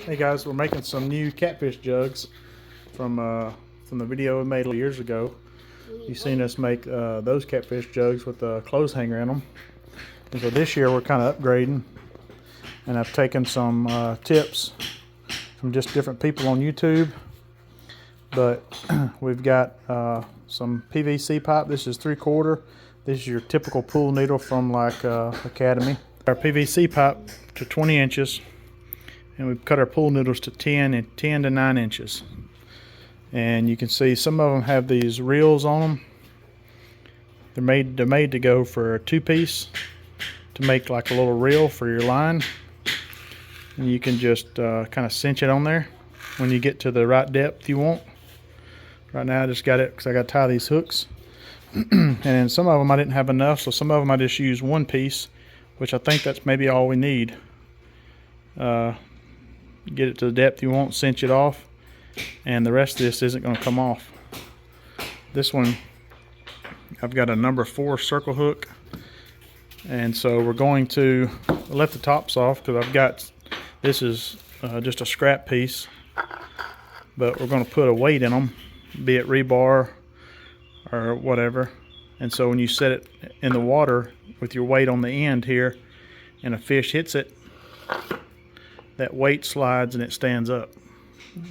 Hey guys, we're making some new catfish jugs from the video we made years ago. You've seen us make those catfish jugs with the clothes hanger in them. And so this year we're kind of upgrading, and I've taken some tips from just different people on YouTube. But we've got some PVC pipe. This is 3/4. This is your typical pool needle from like Academy. Our PVC pipe to 20 inches. And we've cut our pool noodles to 10 to 9 inches. And you can see some of them have these reels on them. They're made to go for a 2-piece to make like a little reel for your line. And you can just kind of cinch it on there when you get to the right depth you want. Right now I just got it because I got to tie these hooks. And then some of them I didn't have enough, so some of them I just used 1 piece, which I think that's maybe all we need. Get it to the depth you want, cinch it off, and the rest of this isn't going to come off. This one, I've got a number 4 circle hook, and so we're going to let the tops off because I've got, this is just a scrap piece, but we're going to put a weight in them, be it rebar or whatever. And so when you set it in the water with your weight on the end here and a fish hits it, that weight slides and it stands up.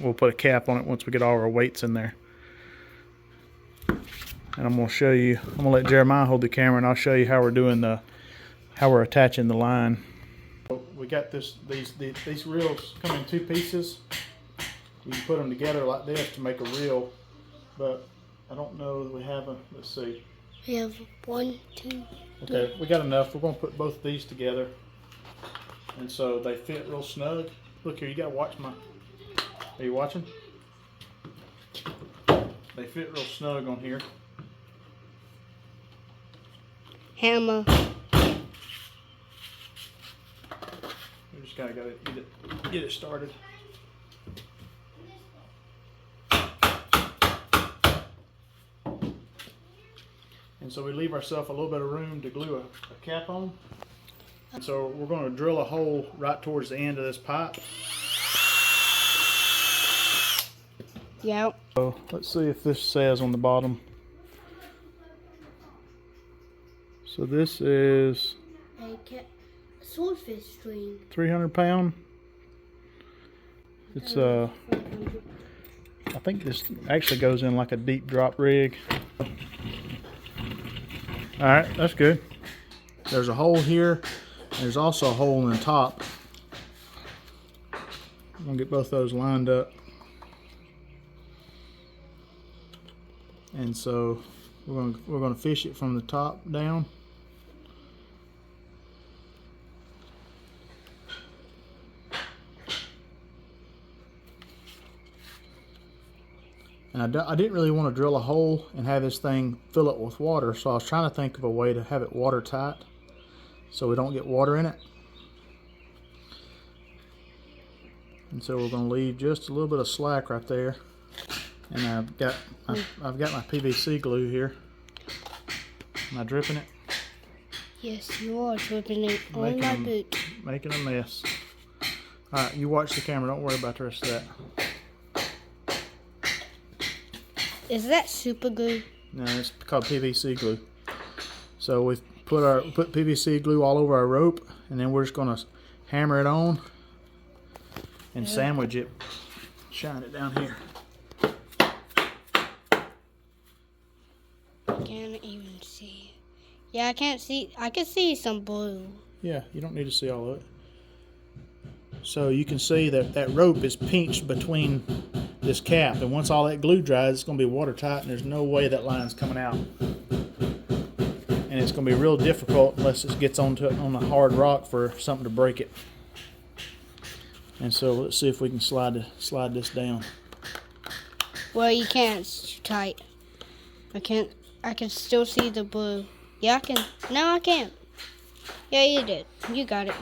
We'll put a cap on it once we get all our weights in there. And I'm going to show you, I'm going to let Jeremiah hold the camera and I'll show you how we're doing how we're attaching the line. We got these reels come in 2 pieces. You can put them together like this to make a reel, but I don't know that we have a, let's see. We have 1, 2, okay, we got enough. We're going to put both of these together. And so they fit real snug. Look here, you gotta watch my, are you watching? They fit real snug on here. hammer. We just gotta get it started. And so we leave ourselves a little bit of room to glue a cap on. And so we're going to drill a hole right towards the end of this pipe. Yeah. So let's see if this says on the bottom. So this is A swordfish string. 300 pound. It's I think this actually goes in like a deep drop rig. All right, that's good. There's a hole here. There's also a hole in the top. I'm gonna get both those lined up. And so we're gonna fish it from the top down. And I didn't really want to drill a hole and have this thing fill it with water, so I was trying to think of a way to have it watertight so we don't get water in it. And so we're going to leave just a little bit of slack right there. And I've got my PVC glue here. Am I dripping it? Yes, you are dripping it on my boot. Making a mess. All right, you watch the camera. Don't worry about the rest of that. Is that super glue? No, it's called PVC glue. So we've put PVC glue all over our rope, and then we're just gonna hammer it on and sandwich it. Shine it down here. Can't even see. Yeah, I can't see. I can see some blue. Yeah, you don't need to see all of it. So you can see that rope is pinched between this cap, and once all that glue dries, it's going to be watertight, and there's no way that line's coming out. And it's going to be real difficult unless it gets on the hard rock for something to break it. And so let's see if we can slide this down. Well, you can't. It's too tight. I can't. I can still see the blue. Yeah, I can. No, I can't. Yeah, you did. You got it.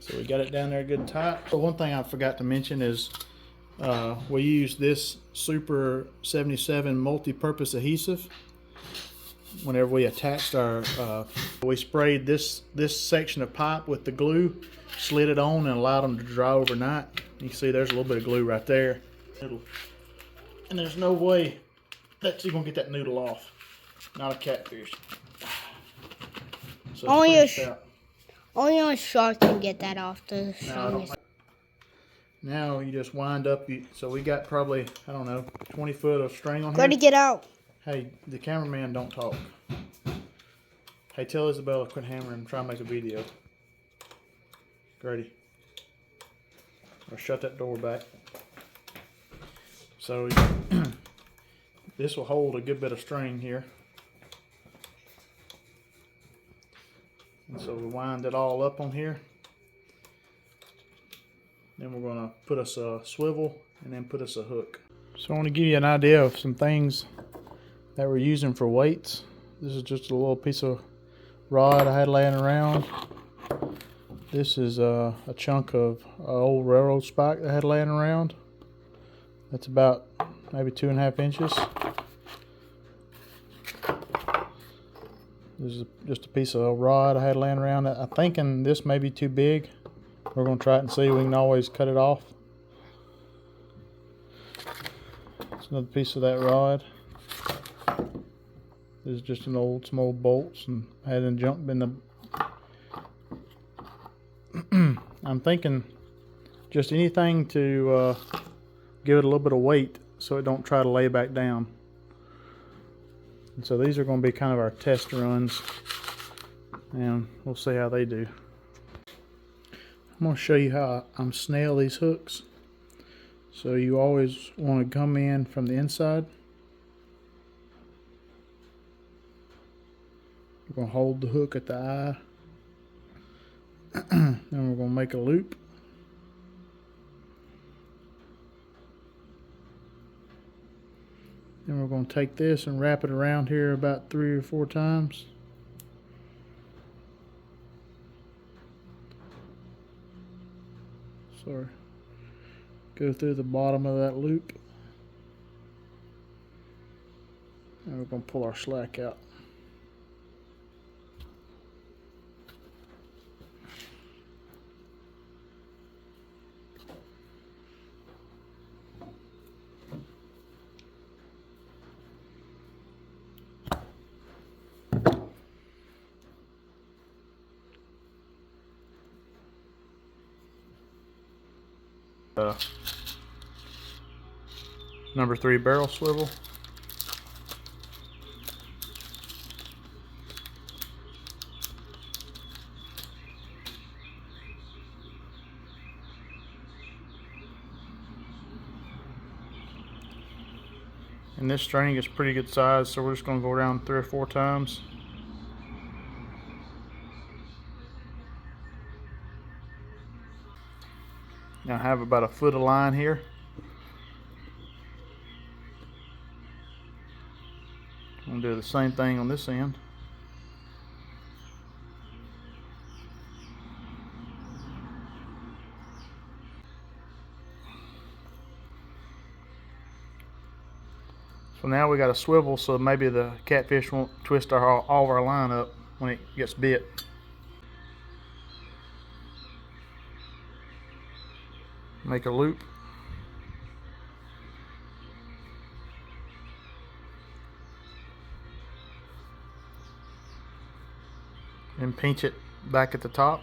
So we got it down there good and tight. But one thing I forgot to mention is we use this Super 77 multi-purpose adhesive. whenever we attached our, we sprayed this section of pipe with the glue, slid it on, and allowed them to dry overnight. You can see there's a little bit of glue right there. And there's no way that you're gonna get that noodle off. Not a catfish. So Only a shark can get that off the strongest. Now you just wind up. So we got probably, I don't know, 20 foot of string on here. Ready to get out. Hey, the cameraman don't talk. Hey, tell Isabella to quit hammering and try and make a video. Grady. Or shut that door back. So this will hold a good bit of string here. And so we wind it all up on here. Then we're going to put us a swivel and then put us a hook. So I want to give you an idea of some things that we're using for weights. This is just a little piece of rod I had laying around. This is a chunk of old railroad spike that I had laying around. That's about maybe 2.5 inches. This is just a piece of rod I had laying around. I'm thinking this may be too big. We're going to try it and see. We can always cut it off. It's another piece of that rod. This is just some old bolts, and I had them jump in the. I'm thinking just anything to give it a little bit of weight so it don't try to lay back down. And so these are going to be kind of our test runs, and we'll see how they do. I'm going to show you how I'm snail these hooks. So you always want to come in from the inside. We're going to hold the hook at the eye. Then we're going to make a loop. Then we're going to take this and wrap it around here about 3 or 4 times. Sorry. Go through the bottom of that loop. And we're going to pull our slack out. Number 3 barrel swivel. And this string is pretty good size, so we're just going to go around 3 or 4 times. Now I have about a foot of line here. I'm going to do the same thing on this end. So now we got a swivel, so maybe the catfish won't twist all of our line up when it gets bit. Make a loop. And pinch it back at the top.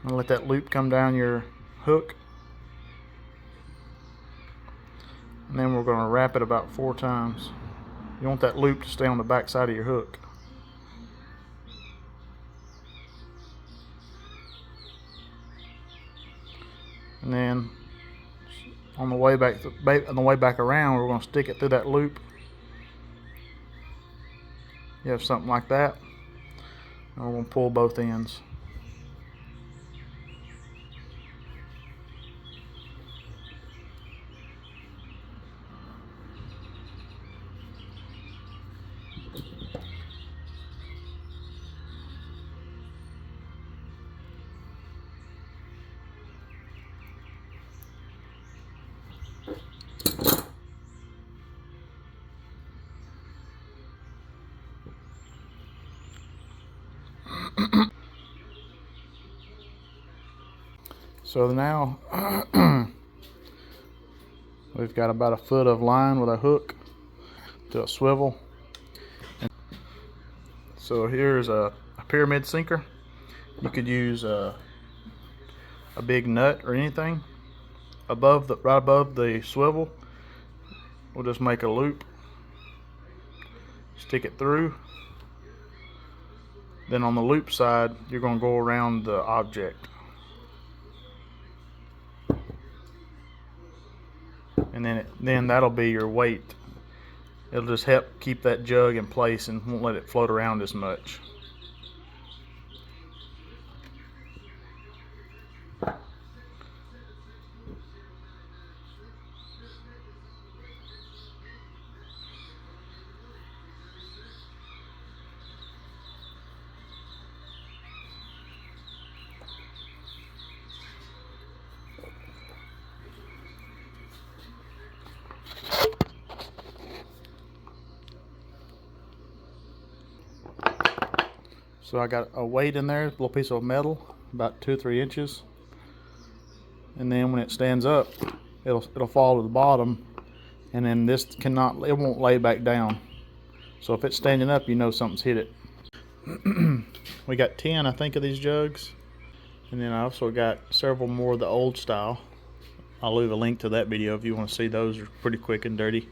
And let that loop come down your hook. And then we're going to wrap it about 4 times. You want that loop to stay on the back side of your hook. And then on the way back around, we're going to stick it through that loop. You have something like that. And we're going to pull both ends. So now we've got about a foot of line with a hook to a swivel. And so here's a pyramid sinker. You could use a big nut or anything right above the swivel. We'll just make a loop, stick it through. Then on the loop side, you're going to go around the object. And then that'll be your weight. It'll just help keep that jug in place and won't let it float around as much. So I got a weight in there, a little piece of metal, about 2 or 3 inches. And then when it stands up, it'll fall to the bottom, and then it won't lay back down. So if it's standing up, you know something's hit it. We got 10, I think, of these jugs. And then I also got several more of the old style. I'll leave a link to that video if you want to see those. They're pretty quick and dirty.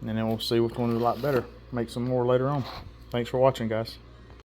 And then we'll see which one is a lot better. Make some more later on. Thanks for watching, guys.